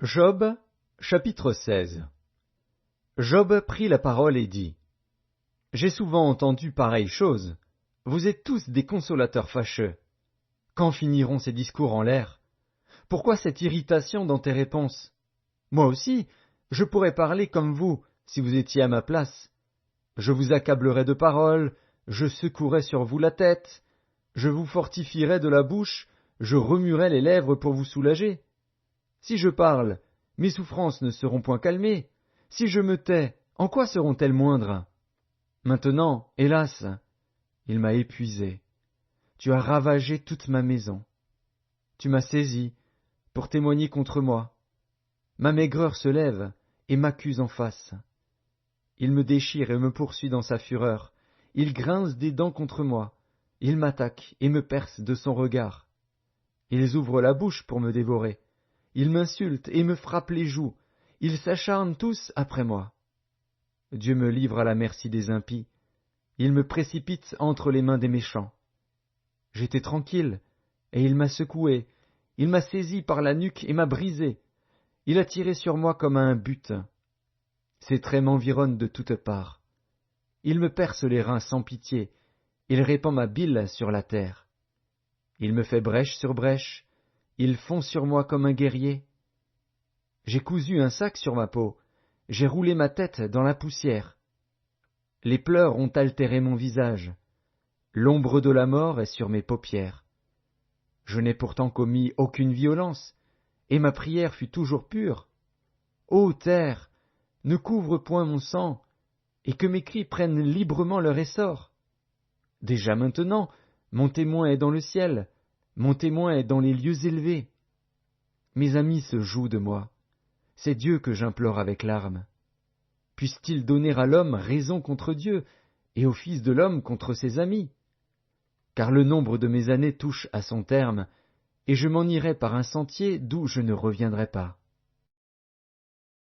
Job, chapitre 16. Job prit la parole et dit: J'ai souvent entendu pareille chose. Vous êtes tous des consolateurs fâcheux. Quand finiront ces discours en l'air? Pourquoi cette irritation dans tes réponses? Moi aussi, je pourrais parler comme vous, si vous étiez à ma place. Je vous accablerais de paroles, je secouerais sur vous la tête, je vous fortifierais de la bouche, je remuerais les lèvres pour vous soulager. Si je parle, mes souffrances ne seront point calmées. Si je me tais, en quoi seront-elles moindres? Maintenant, hélas, il m'a épuisé. Tu as ravagé toute ma maison. Tu m'as saisi pour témoigner contre moi. Ma maigreur se lève et m'accuse en face. Il me déchire et me poursuit dans sa fureur. Il grince des dents contre moi. Il m'attaque et me perce de son regard. Ils ouvrent la bouche pour me dévorer. Ils m'insultent et me frappent les joues. Ils s'acharnent tous après moi. Dieu me livre à la merci des impies. Il me précipite entre les mains des méchants. J'étais tranquille, et il m'a secoué. Il m'a saisi par la nuque et m'a brisé. Il a tiré sur moi comme à un but. Ses traits m'environnent de toutes parts. Il me perce les reins sans pitié. Il répand ma bile sur la terre. Il me fait brèche sur brèche. Il fond sur moi comme un guerrier. J'ai cousu un sac sur ma peau. J'ai roulé ma tête dans la poussière. Les pleurs ont altéré mon visage. L'ombre de la mort est sur mes paupières. Je n'ai pourtant commis aucune violence, et ma prière fut toujours pure. Ô terre, ne couvre point mon sang, et que mes cris prennent librement leur essor. Déjà maintenant, mon témoin est dans le ciel, mon témoin est dans les lieux élevés. Mes amis se jouent de moi. C'est Dieu que j'implore avec larmes. Puisse-t-il donner à l'homme raison contre Dieu, et au Fils de l'homme contre ses amis? Car le nombre de mes années touche à son terme, et je m'en irai par un sentier d'où je ne reviendrai pas.